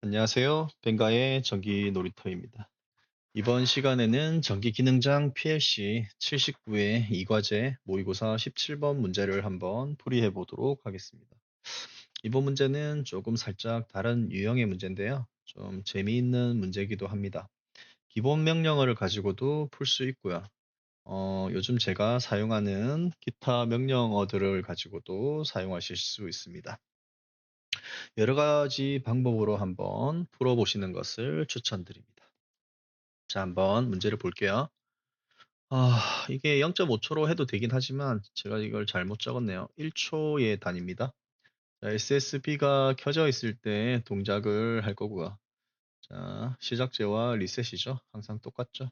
안녕하세요. 벤가의 전기 놀이터입니다. 이번 시간에는 전기 기능장 PLC 79의 이과제 모의고사 17번 문제를 한번 풀이해 보도록 하겠습니다. 이번 문제는 조금 살짝 다른 유형의 문제인데요. 좀 재미있는 문제이기도 합니다. 기본 명령어를 가지고도 풀 수 있고요. 요즘 제가 사용하는 기타 명령어들을 가지고도 사용하실 수 있습니다. 여러 가지 방법으로 한번 풀어보시는 것을 추천드립니다. 자, 한번 문제를 볼게요. 이게 0.5초로 해도 되긴 하지만 제가 이걸 잘못 적었네요. 1초의 단위입니다. 자, SSB가 켜져 있을 때 동작을 할 거고요. 자, 시작제와 리셋이죠. 항상 똑같죠.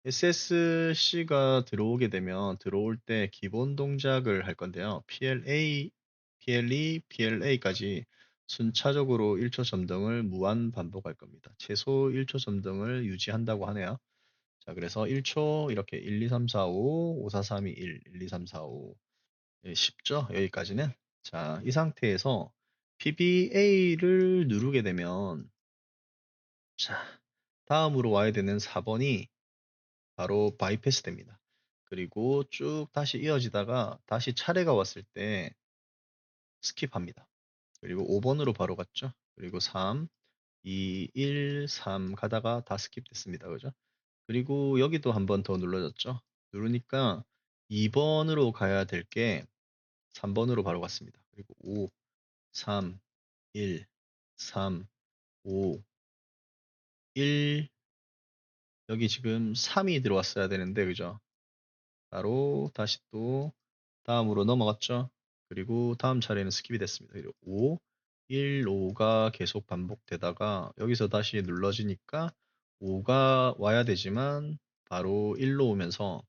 SSC가 들어오게 되면 들어올 때 기본 동작을 할 건데요. PLA, PLE, PLA까지 순차적으로 1초 점등을 무한 반복할 겁니다. 최소 1초 점등을 유지한다고 하네요. 자, 그래서 1초 이렇게 1, 2, 3, 4, 5, 5, 4, 3, 2, 1, 1, 2, 3, 4, 5 쉽죠? 여기까지는. 자, 이 상태에서 PBA를 누르게 되면 자, 다음으로 와야 되는 4번이 바로 바이패스 됩니다. 그리고 쭉 다시 이어지다가 다시 차례가 왔을 때 스킵합니다. 그리고 5번으로 바로 갔죠. 그리고 3, 2, 1, 3 가다가 다 스킵됐습니다. 그죠? 그리고 여기도 한 번 더 눌러졌죠. 누르니까 2번으로 가야 될 게 3번으로 바로 갔습니다. 그리고 5, 3, 1, 3, 5, 1 여기 지금 3이 들어왔어야 되는데 그죠? 바로 다시 또 다음으로 넘어갔죠. 그리고 다음 차례는 스킵이 됐습니다. 그리고 5, 1, 5가 계속 반복되다가 여기서 다시 눌러지니까 5가 와야 되지만 바로 1로 오면서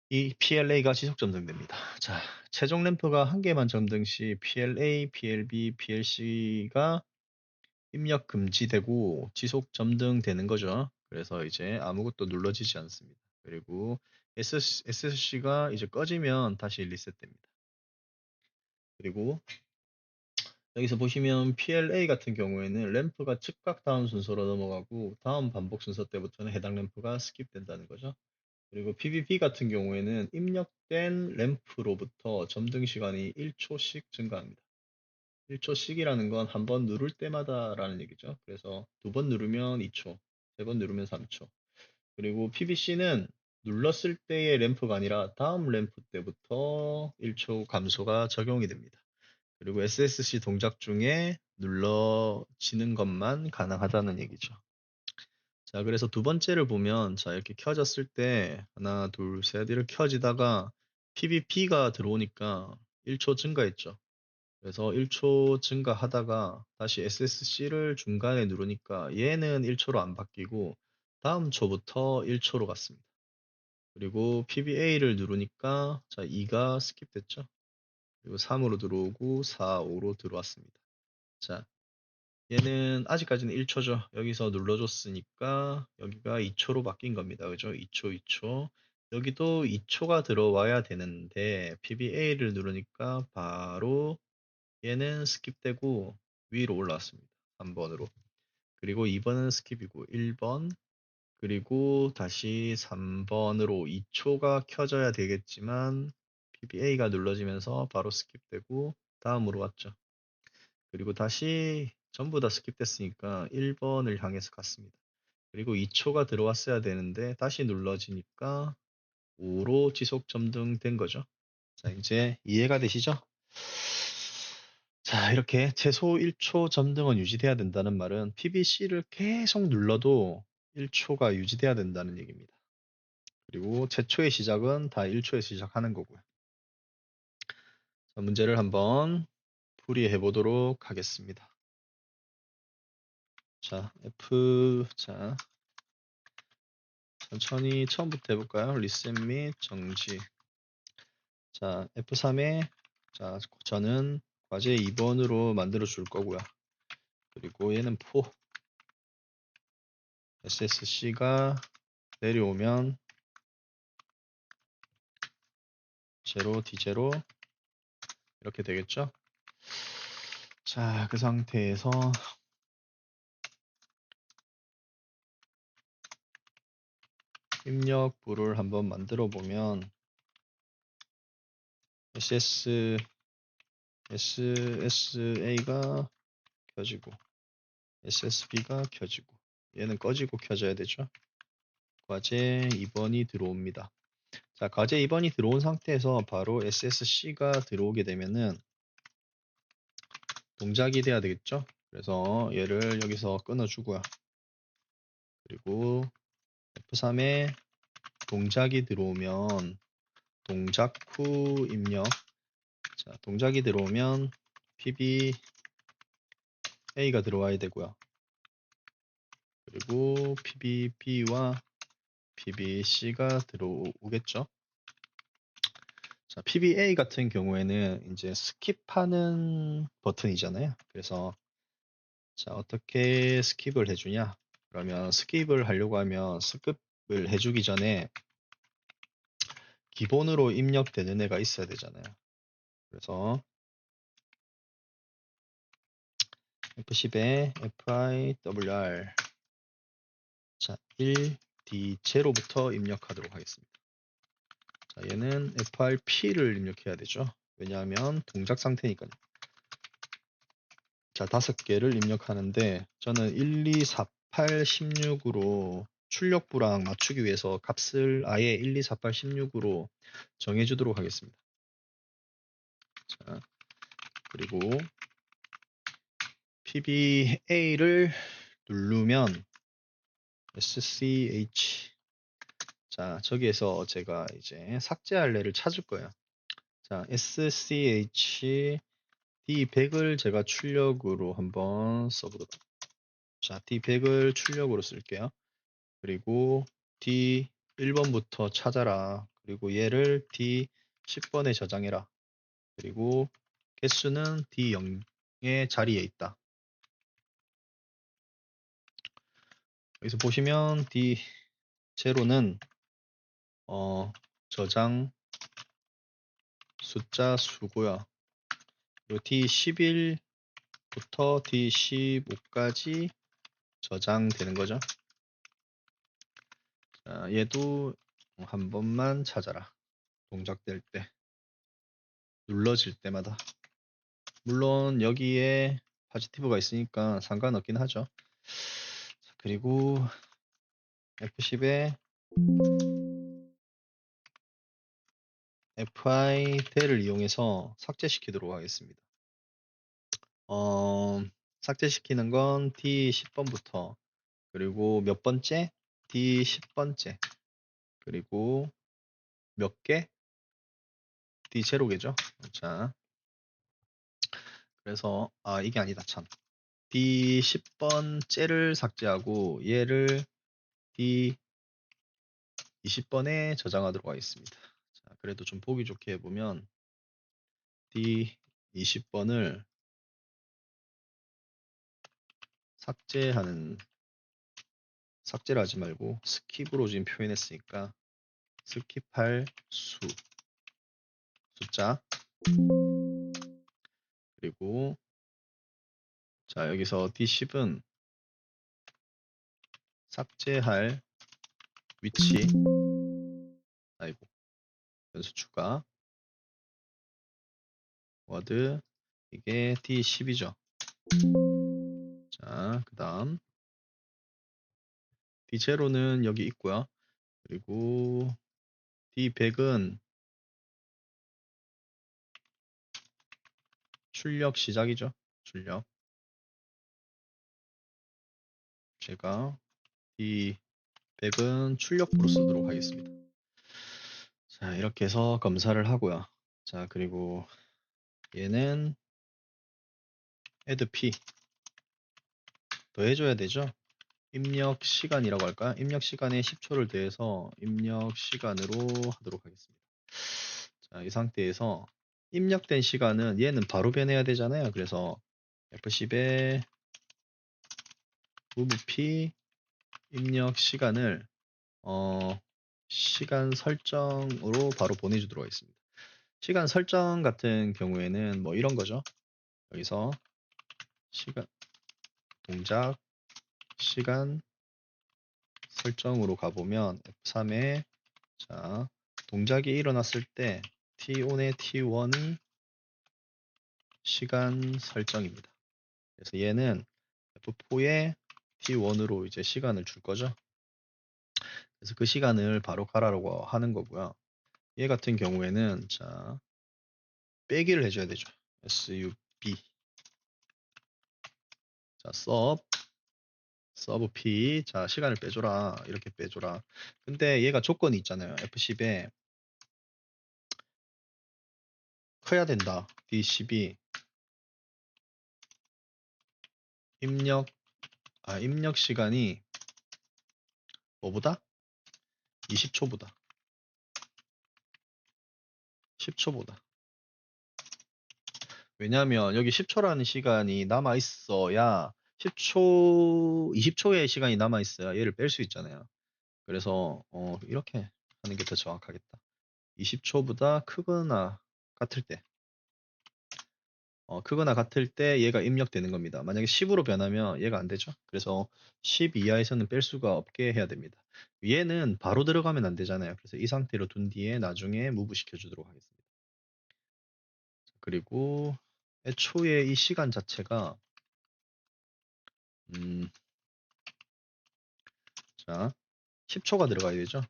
이 PLA가 지속 점등됩니다. 자, 최종 램프가 한 개만 점등 시 PLA, PLB, PLC가 입력 금지되고 지속 점등되는 거죠. 그래서 이제 아무것도 눌러지지 않습니다. 그리고 SSC가 이제 꺼지면 다시 리셋됩니다. 그리고 여기서 보시면 PLA 같은 경우에는 램프가 즉각 다음 순서로 넘어가고 다음 반복 순서 때부터는 해당 램프가 스킵된다는 거죠. 그리고 PVP 같은 경우에는 입력된 램프로부터 점등 시간이 1초씩 증가합니다. 1초씩이라는 건 한 번 누를 때마다라는 얘기죠. 그래서 두 번 누르면 2초, 세 번 누르면 3초. 그리고 PVC는 눌렀을 때의 램프가 아니라 다음 램프 때부터 1초 감소가 적용이 됩니다. 그리고 SSC 동작 중에 눌러지는 것만 가능하다는 얘기죠. 자, 그래서 두 번째를 보면, 자, 이렇게 켜졌을 때, 하나, 둘, 셋, 이렇게 켜지다가 PVP가 들어오니까 1초 증가했죠. 그래서 1초 증가하다가 다시 SSC를 중간에 누르니까 얘는 1초로 안 바뀌고 다음 초부터 1초로 갔습니다. 그리고 PBA를 누르니까 자 2가 스킵됐죠. 그리고 3으로 들어오고 4, 5로 들어왔습니다. 자 얘는 아직까지는 1초죠. 여기서 눌러줬으니까 여기가 2초로 바뀐 겁니다. 그죠? 2초, 2초. 여기도 2초가 들어와야 되는데 PBA를 누르니까 바로 얘는 스킵되고 위로 올라왔습니다. 3번으로. 그리고 2번은 스킵이고 1번 그리고 다시 3번으로 2초가 켜져야 되겠지만 PBA가 눌러지면서 바로 스킵되고 다음으로 왔죠. 그리고 다시 전부 다 스킵됐으니까 1번을 향해서 갔습니다. 그리고 2초가 들어왔어야 되는데 다시 눌러지니까 5로 지속 점등된 거죠. 자, 이제 이해가 되시죠? 자, 이렇게 최소 1초 점등은 유지돼야 된다는 말은 PBC를 계속 눌러도 1초가 유지돼야 된다는 얘기입니다. 그리고 최초의 시작은 다 1초에 시작하는 거고요. 자, 문제를 한번 풀이해 보도록 하겠습니다. 자, 자, 천천히 처음부터 해볼까요? 리셋 및 정지. 자, F3에, 자, 저는 과제 2번으로 만들어 줄 거고요. 그리고 얘는 포, SSC가 내려오면 제로, D0 이렇게 되겠죠? 자, 그 상태에서 입력부를 한번 만들어 보면 SSA가 켜지고 SSB가 켜지고 얘는 꺼지고 켜져야 되죠. 과제 2번이 들어옵니다. 자, 과제 2번이 들어온 상태에서 바로 SSC가 들어오게 되면은 동작이 돼야 되겠죠. 그래서 얘를 여기서 끊어주고요. 그리고 F3에 동작이 들어오면 동작 후 입력. 자, 동작이 들어오면 PBA가 들어와야 되고요. 그리고 PBB와 PBC가 들어오겠죠. 자, PBA 같은 경우에는 이제 스킵하는 버튼이잖아요. 그래서 자, 어떻게 스킵을 해주냐? 그러면 스킵을 하려고 하면 스킵을 해주기 전에 기본으로 입력되는 애가 있어야 되잖아요. 그래서 F10에 FIWR 자, 1, D0부터 입력하도록 하겠습니다. 자, 얘는 FRP를 입력해야 되죠. 왜냐하면 동작 상태니까요. 자, 5개를 입력하는데 저는 1, 2, 4, 8, 16으로 출력부랑 맞추기 위해서 값을 아예 1, 2, 4, 8, 16으로 정해주도록 하겠습니다. 자, 그리고 PBA를 누르면 SCH 자, 저기에서 제가 이제 삭제할 애를 찾을 거예요. 자, SCH D100을 제가 출력으로 한번 써보도록. 자, D100을 출력으로 쓸게요. 그리고 D1번부터 찾아라. 그리고 얘를 D10번에 저장해라. 그리고 개수는 D0의 자리에 있다. 여기서 보시면 D0는 저장 숫자 수고요. 그리고 D11부터 D15까지 저장되는 거죠. 자, 얘도 한 번만 찾아라. 동작될 때, 눌러질 때마다. 물론 여기에 파지티브가 있으니까 상관없긴 하죠. 자, 그리고 F10에 FI-델을 이용해서 삭제시키도록 하겠습니다. 삭제시키는 건 D10번부터 그리고 몇 번째? D10번째 그리고 몇 개? D0개죠. 자, 그래서 이게 아니다 참. D10번째를 삭제하고 얘를 D20번에 저장하도록 하겠습니다. 자, 그래도 좀 보기 좋게 해보면 D20번을 삭제를 하지 말고 스킵으로 지금 표현했으니까 스킵할 숫자 그리고 자 여기서 D10은 삭제할 위치 아이고 변수 추가 워드 이게 D10이죠. 자, 그 다음 D0는 여기 있고요. 그리고 D100은 출력 시작이죠. 출력. 제가 D100은 출력부로 쓰도록 하겠습니다. 자, 이렇게 해서 검사를 하고요. 자, 그리고 얘는 add p 더 해줘야 되죠. 입력 시간이라고 할까? 입력 시간에 10초를 더해서 입력 시간으로 하도록 하겠습니다. 자, 이 상태에서 입력된 시간은 얘는 바로 변해야 되잖아요. 그래서 F10에 move p 입력 시간을 시간 설정으로 바로 보내주도록 하겠습니다. 시간 설정 같은 경우에는 뭐 이런 거죠. 여기서 시간 동작 시간 설정으로 가보면 F3에 자 동작이 일어났을 때 T1의 T1이 시간 설정입니다. 그래서 얘는 F4에 T1으로 이제 시간을 줄 거죠. 그래서 그 시간을 바로 가라고 하는 거고요. 얘 같은 경우에는 자 빼기를 해줘야 되죠. sub 자 sub p 자 시간을 빼줘라 이렇게 빼줘라. 근데 얘가 조건이 있잖아요. F10에 커야 된다. D10이 입력 시간이 뭐보다? 20초보다 10초보다. 왜냐하면 여기 10초라는 시간이 남아 있어야 10초, 20초의 시간이 남아 있어야 얘를 뺄 수 있잖아요. 그래서 이렇게 하는 게 더 정확하겠다. 20초보다 크거나 같을 때 얘가 입력되는 겁니다. 만약에 10으로 변하면 얘가 안 되죠. 그래서 10 이하에서는 뺄 수가 없게 해야 됩니다. 얘는 바로 들어가면 안 되잖아요. 그래서 이 상태로 둔 뒤에 나중에 무브 시켜주도록 하겠습니다. 그리고 애초에 이 시간 자체가 자 10초가 들어가야 되죠.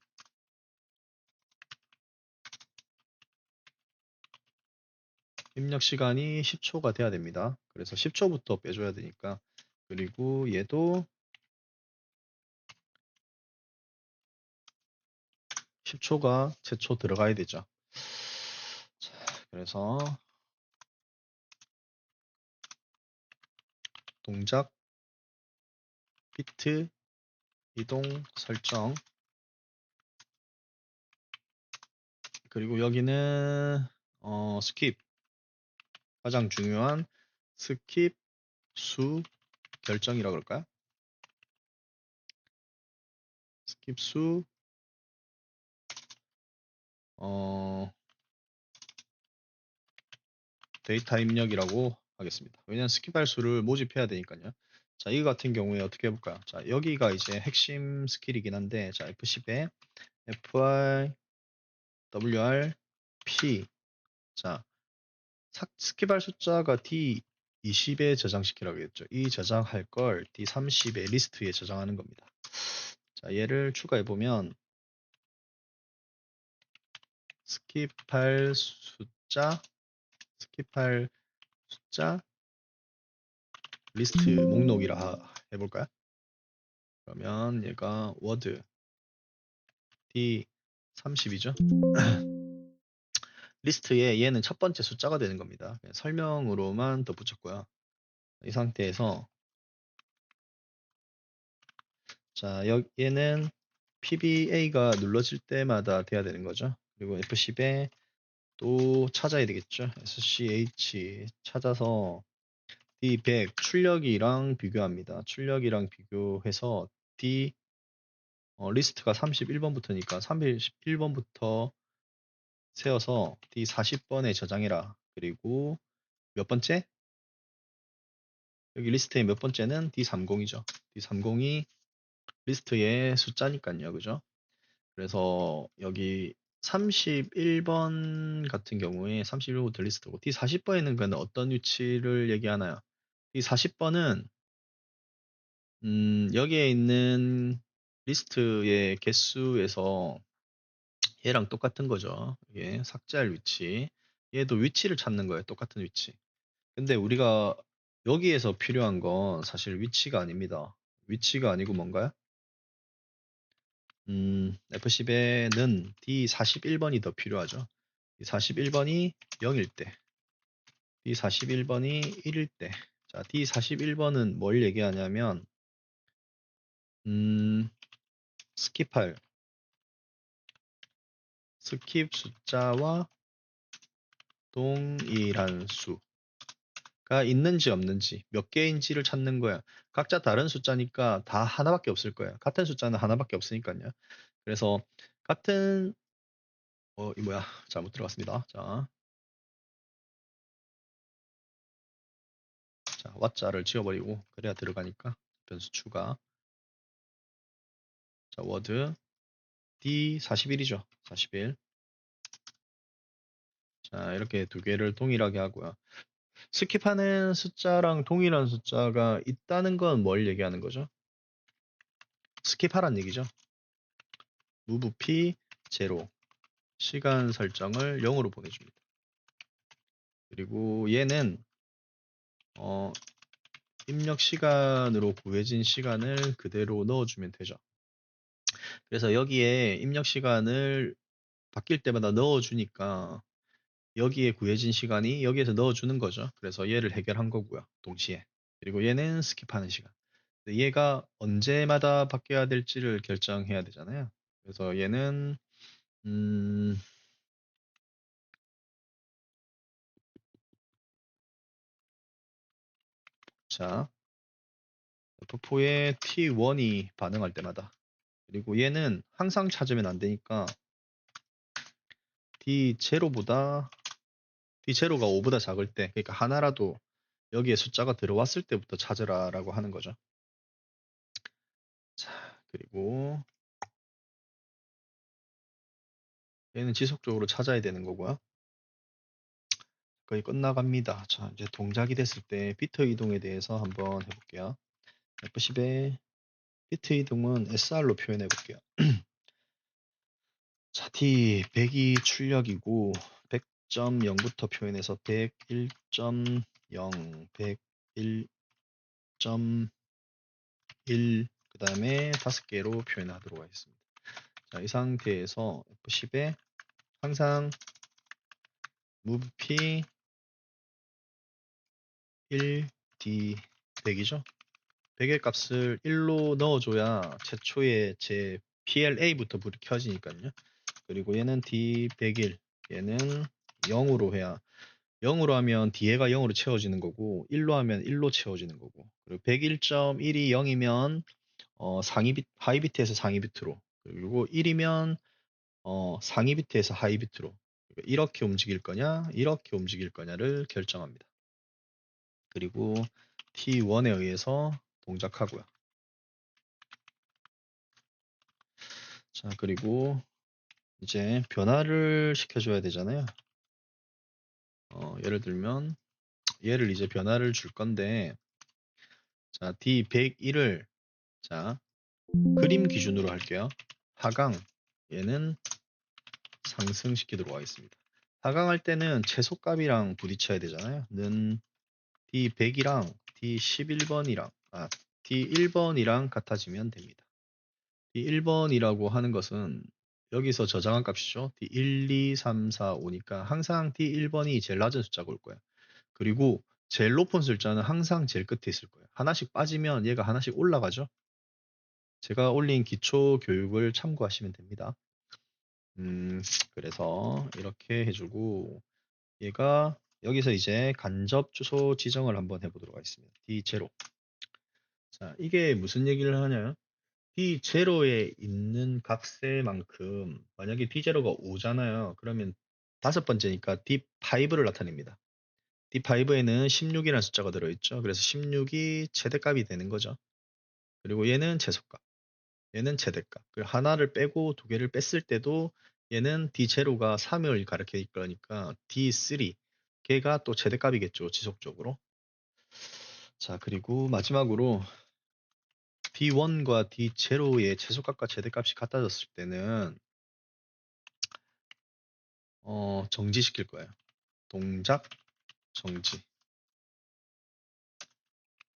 입력 시간이 10초가 돼야 됩니다. 그래서 10초부터 빼줘야 되니까. 그리고 얘도 10초가 최초 들어가야 되죠. 자, 그래서 동작, 비트, 이동, 설정. 그리고 여기는 스킵. 가장 중요한 스킵 수 결정이라고 그럴까요? 스킵 수 데이터 입력이라고 하겠습니다. 왜냐하면 스킵할 수를 모집해야 되니까요. 자, 이거 같은 경우에 어떻게 해볼까요? 자, 여기가 이제 핵심 스킬이긴 한데, 자, F10에 FI, WR, P. 자, 스킵할 숫자가 D20에 저장시키라고 했죠. 이 저장할 걸 D30의 리스트에 저장하는 겁니다. 자, 얘를 추가해보면, 스킵할 숫자, 리스트 목록이라 해볼까요? 그러면 얘가 워드 D30이죠. 리스트에 얘는 첫 번째 숫자가 되는 겁니다. 설명으로만 덧붙였고요. 이 상태에서 자 얘는 PBA가 눌러질 때마다 돼야 되는 거죠. 그리고 F10에 또 찾아야 되겠죠. SCH 찾아서 D100 출력이랑 비교합니다. 출력이랑 비교해서 D 리스트가 31번부터니까 31번부터 세워서 D40번에 저장해라. 그리고 몇 번째? 여기 리스트의 몇 번째는 D30이죠. D30이 리스트의 숫자니까요. 그죠? 그래서 여기 31번 같은 경우에 31번부터 리스트고 D40번에는 그는 어떤 위치를 얘기하나요? D40번은 여기에 있는 리스트의 개수에서 얘랑 똑같은 거죠. 이게 삭제할 위치. 얘도 위치를 찾는 거예요. 똑같은 위치. 근데 우리가 여기에서 필요한 건 사실 위치가 아닙니다. 위치가 아니고 뭔가요? F10에는 D41번이 더 필요하죠. D41번이 0일 때, D41번이 1일 때. 자, D41번은 뭘 얘기하냐면, 스킵할, 스킵 숫자와 동일한 수가 있는지 없는지, 몇 개인지를 찾는 거야. 각자 다른 숫자니까 다 하나밖에 없을 거예요. 같은 숫자는 하나밖에 없으니까요. 그래서 같은 이 뭐야 잘못 들어갔습니다. 자 왓자를 지워버리고 그래야 들어가니까 변수 추가. 자, 워드 D 41이죠. 41. 자, 이렇게 두 개를 동일하게 하고요. 스킵하는 숫자랑 동일한 숫자가 있다는 건 뭘 얘기하는 거죠? 스킵하란 얘기죠. move p 0 시간 설정을 0으로 보내줍니다. 그리고 얘는 입력 시간으로 구해진 시간을 그대로 넣어주면 되죠. 그래서 여기에 입력 시간을 바뀔 때마다 넣어주니까 여기에 구해진 시간이 여기에서 넣어주는 거죠. 그래서 얘를 해결한 거고요. 동시에. 그리고 얘는 스킵하는 시간. 얘가 언제마다 바뀌어야 될지를 결정해야 되잖아요. 그래서 얘는 자, F4에 T1이 반응할 때마다, 그리고 얘는 항상 찾으면 안 되니까 D0가 5보다 작을 때, 그러니까 하나라도 여기에 숫자가 들어왔을 때부터 찾으라라고 하는 거죠. 자, 그리고 얘는 지속적으로 찾아야 되는 거고요. 거의 끝나갑니다. 자, 이제 동작이 됐을 때 비트 이동에 대해서 한번 해볼게요. F10의 비트 이동은 SR로 표현해 볼게요. 자, D 100이 출력이고 100.0부터 표현해서 101.0, 101.1, 그 다음에 5개로 표현하도록 하겠습니다. 자, 이 상태에서 F10에 항상 move p 1, D 100이죠. 100의 값을 1로 넣어줘야 최초에 제 PLA부터 불이 켜지니까요. 그리고 얘는 D101, 얘는 0으로 해야, 0으로 하면 D가 0으로 채워지는 거고 1로 하면 1로 채워지는 거고, 그리고 101.1이 0이면 하이 비트에서 상위 비트로, 그리고 1이면 상위 비트에서 하이 비트로, 이렇게 움직일 거냐 이렇게 움직일 거냐를 결정합니다. 그리고 T1에 의해서 동작하고요. 자, 그리고 이제 변화를 시켜줘야 되잖아요. 예를 들면 얘를 이제 변화를 줄 건데, 자, D101을 자, 그림 기준으로 할게요. 하강, 얘는 상승시키도록 하겠습니다. 하강할 때는 최소값이랑 부딪혀야 되잖아요. 는 D100이랑 D11번이랑 D1번이랑 같아지면 됩니다. D1번이라고 하는 것은 여기서 저장한 값이죠. D1, 2, 3, 4, 5니까 항상 D1번이 제일 낮은 숫자가 올 거예요. 그리고 제일 높은 숫자는 항상 제일 끝에 있을 거예요. 하나씩 빠지면 얘가 하나씩 올라가죠. 제가 올린 기초 교육을 참고하시면 됩니다. 그래서 이렇게 해주고, 얘가 여기서 이제 간접 주소 지정을 한번 해보도록 하겠습니다. D0. 자, 이게 무슨 얘기를 하냐? D0에 있는 값의 만큼, 만약에 D0가 5잖아요. 그러면 다섯 번째니까 D5를 나타냅니다. D5에는 16이라는 숫자가 들어있죠. 그래서 16이 최대값이 되는 거죠. 그리고 얘는 최소값, 얘는 최대값. 그 하나를 빼고 두 개를 뺐을 때도 얘는 D0가 3을 가리킬 거니까 D3, 걔가 또 최대값이겠죠, 지속적으로. 자, 그리고 마지막으로 D1과 D0의 최소값과 최대값이 같아졌을 때는 정지시킬 거예요. 동작 정지.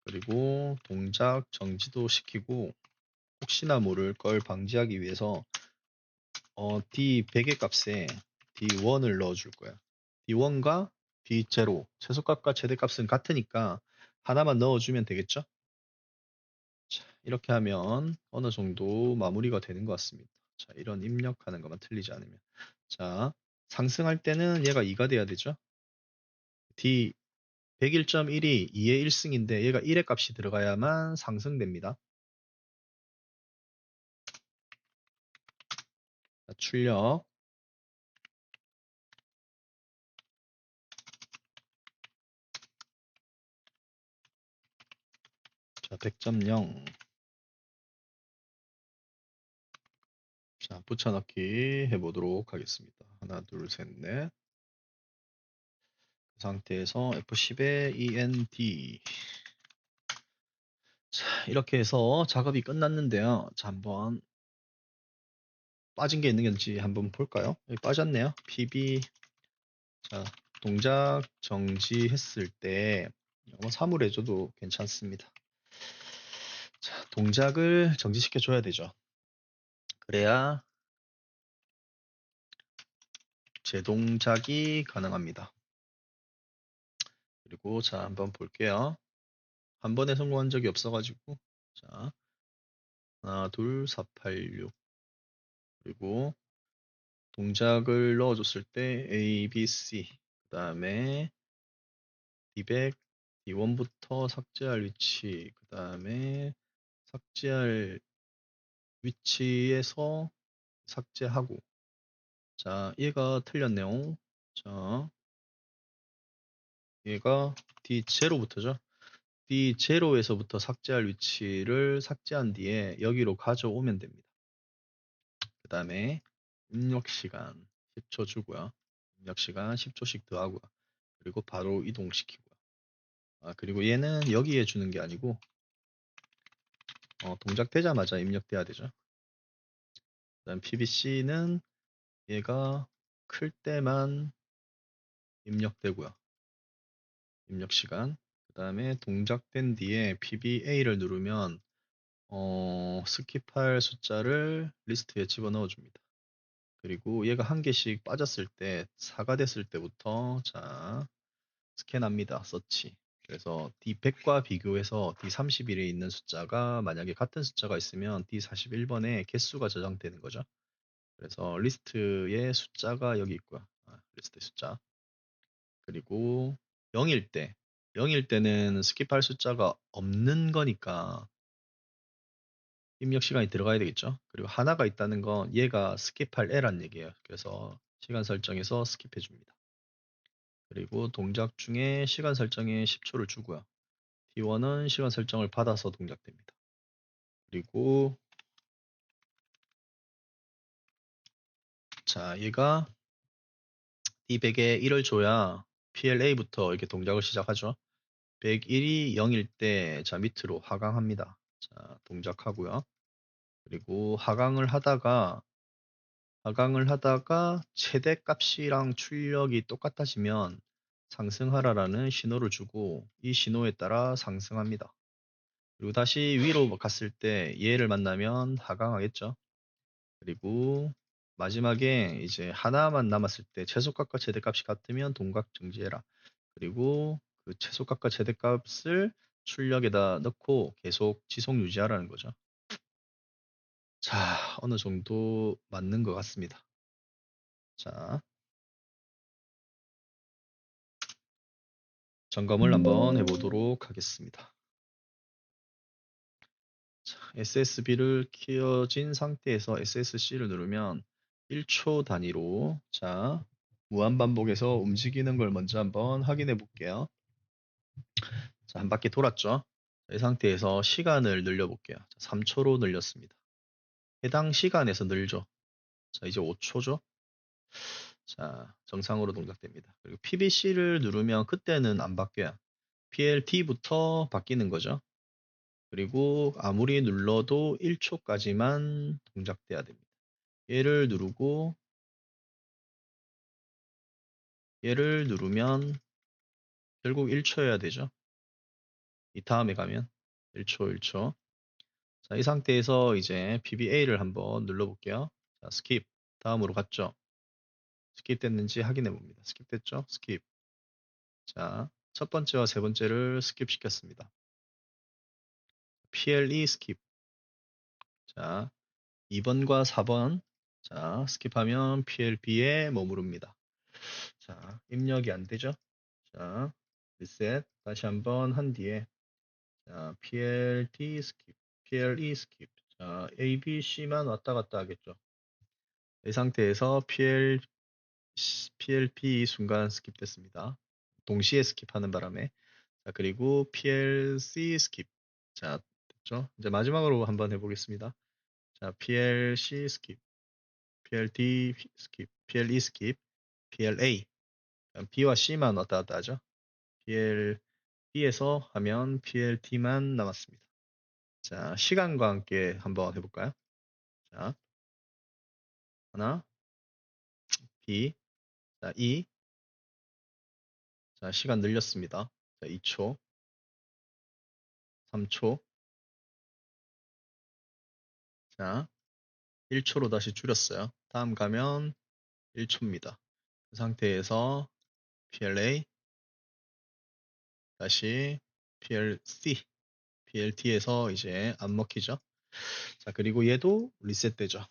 그리고 동작 정지도 시키고, 혹시나 모를 걸 방지하기 위해서 D100의 값에 D1을 넣어줄 거야. D1과 D0, 최소값과 최대값은 같으니까 하나만 넣어주면 되겠죠? 자, 이렇게 하면 어느 정도 마무리가 되는 것 같습니다. 자, 이런 입력하는 것만 틀리지 않으면. 자, 상승할 때는 얘가 2가 돼야 되죠? D 101.1이 2의 1승인데 얘가 1의 값이 들어가야만 상승됩니다. 자, 출력. 자, 100.0. 자, 붙여넣기 해보도록 하겠습니다. 하나, 둘, 셋, 넷. 그 상태에서 F10에 END. 자, 이렇게 해서 작업이 끝났는데요. 자, 한번 빠진 게 있는지 한번 볼까요? 여기 빠졌네요. PB. 자, 동작 정지했을 때 사물해줘도 괜찮습니다. 자, 동작을 정지시켜 줘야 되죠. 그래야 재동작이 가능합니다. 그리고 자, 한번 볼게요. 한 번에 성공한 적이 없어가지고 자, 하나, 둘, 4, 8, 6. 그리고 동작을 넣어줬을 때 A, B, C. 그 다음에 D100, D1부터 삭제할 위치. 그 다음에 삭제할 위치에서 삭제하고. 자, 얘가 틀렸네요. 자, 얘가 D0부터죠. D0에서부터 삭제할 위치를 삭제한 뒤에 여기로 가져오면 됩니다. 그 다음에 입력 시간 10초 주고요. 입력 시간 10초씩 더하고요. 그리고 바로 이동시키고요. 그리고 얘는 여기에 주는 게 아니고 동작되자마자 입력돼야 되죠. 그 다음 PBC는 얘가 클 때만 입력되고요. 입력 시간. 그 다음에 동작된 뒤에 PBA를 누르면 스킵할 숫자를 리스트에 집어넣어 줍니다. 그리고 얘가 한 개씩 빠졌을 때 4가 됐을 때부터 자 스캔합니다. 서치. 그래서 D100과 비교해서 D31에 있는 숫자가 만약에 같은 숫자가 있으면 D41번에 개수가 저장되는 거죠. 그래서 리스트의 숫자가 여기 있고요. 리스트 숫자. 그리고 0일 때 0일 때는 스킵할 숫자가 없는 거니까 입력 시간이 들어가야 되겠죠. 그리고 하나가 있다는 건 얘가 스킵할 애란 얘기예요. 그래서 시간 설정에서 스킵해 줍니다. 그리고 동작 중에 시간 설정에 10초를 주고요. T1은 시간 설정을 받아서 동작됩니다. 그리고 자, 얘가 D100에 1을 줘야 PLA부터 이렇게 동작을 시작하죠. 101이 0일 때 자, 밑으로 하강합니다. 자, 동작하고요. 그리고 하강을 하다가 최대 값이랑 출력이 똑같아지면 상승하라라는 신호를 주고 이 신호에 따라 상승합니다. 그리고 다시 위로 갔을 때 얘를 만나면 하강하겠죠. 그리고 마지막에 이제 하나만 남았을 때 최소값과 최대값이 같으면 동각 정지해라. 그리고 그 최소값과 최대값을 출력에다 넣고 계속 지속 유지하라는 거죠. 자, 어느 정도 맞는 것 같습니다. 자, 점검을 한번 해보도록 하겠습니다. SSB를 키워진 상태에서 SSC를 누르면 1초 단위로 자 무한반복해서 움직이는 걸 먼저 한번 확인해 볼게요. 자, 한 바퀴 돌았죠? 이 상태에서 시간을 늘려볼게요. 3초로 늘렸습니다. 해당 시간에서 늘죠. 자, 이제 5초죠? 자, 정상으로 동작됩니다. 그리고 PBC를 누르면 그때는 안 바뀌어요. PLT부터 바뀌는 거죠. 그리고 아무리 눌러도 1초까지만 동작돼야 됩니다. 얘를 누르고 얘를 누르면 결국 1초여야 되죠. 이 다음에 가면 1초, 1초. 자, 이 상태에서 이제 PBA를 한번 눌러볼게요. 자, 스킵. 다음으로 갔죠. 스킵 됐는지 확인해 봅니다. 스킵 됐죠? 스킵. 자, 첫 번째와 세 번째를 스킵 시켰습니다. PLE 스킵. 자, 2번과 4번. 자, 스킵하면 PLB에 머무릅니다. 자, 입력이 안 되죠? 자, 리셋. 다시 한번 한 뒤에 자, PLT 스킵, PLE 스킵. 자, A, B, C만 왔다 갔다 하겠죠. 이 상태에서 PLP 순간 스킵됐습니다. 동시에 스킵하는 바람에. 자, 그리고 PLC 스킵. 자, 됐죠? 이제 마지막으로 한번 해보겠습니다. 자, PLC 스킵. PLD 스킵, PLE 스킵, PLA. B와 C만 왔다 갔다 하죠. PLB에서 하면 PLT만 남았습니다. 자, 시간과 함께 한번 해볼까요? 자, 하나, B, 자, 2, 자, 시간 늘렸습니다. 자, 2초, 3초, 자, 1초로 다시 줄였어요. 다음 가면 1초입니다. 그 상태에서 PLA, 다시 PLC, PLT에서 이제 안 먹히죠. 자, 그리고 얘도 리셋되죠.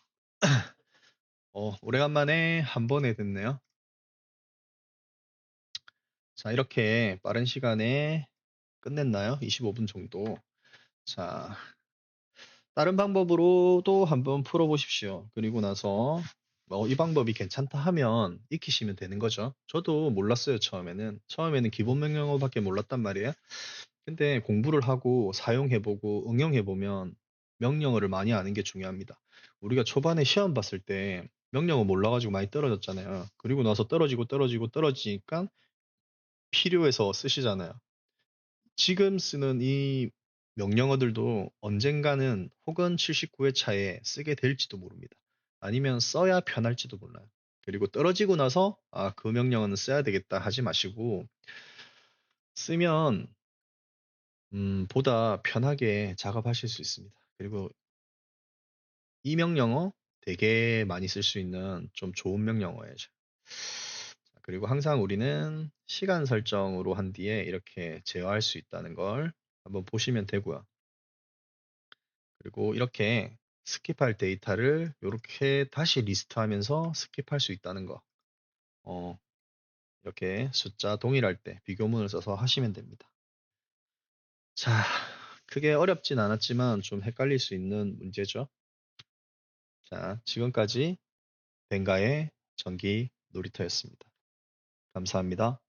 오래간만에 한 번에 됐네요. 자, 이렇게 빠른 시간에 끝냈나요? 25분 정도. 자, 다른 방법으로도 한번 풀어보십시오. 그리고 나서 이 방법이 괜찮다 하면 익히시면 되는 거죠. 저도 몰랐어요, 처음에는. 처음에는 기본 명령어밖에 몰랐단 말이에요. 근데 공부를 하고 사용해보고 응용해보면 명령어를 많이 아는 게 중요합니다. 우리가 초반에 시험 봤을 때 명령어 몰라가지고 많이 떨어졌잖아요. 그리고 나서 떨어지니까 필요해서 쓰시잖아요. 지금 쓰는 이 명령어들도 언젠가는 혹은 79회 차에 쓰게 될지도 모릅니다. 아니면 써야 편할지도 몰라요. 그리고 떨어지고 나서 그 명령어는 써야 되겠다 하지 마시고 쓰면 보다 편하게 작업하실 수 있습니다. 그리고 이 명령어 되게 많이 쓸 수 있는 좀 좋은 명령어예요. 그리고 항상 우리는 시간 설정으로 한 뒤에 이렇게 제어할 수 있다는 걸 한번 보시면 되고요. 그리고 이렇게 스킵할 데이터를 이렇게 다시 리스트하면서 스킵할 수 있다는 거. 어, 이렇게 숫자 동일할 때 비교문을 써서 하시면 됩니다. 자, 크게 어렵진 않았지만 좀 헷갈릴 수 있는 문제죠. 자, 지금까지 뱅가의 전기 놀이터였습니다. 감사합니다.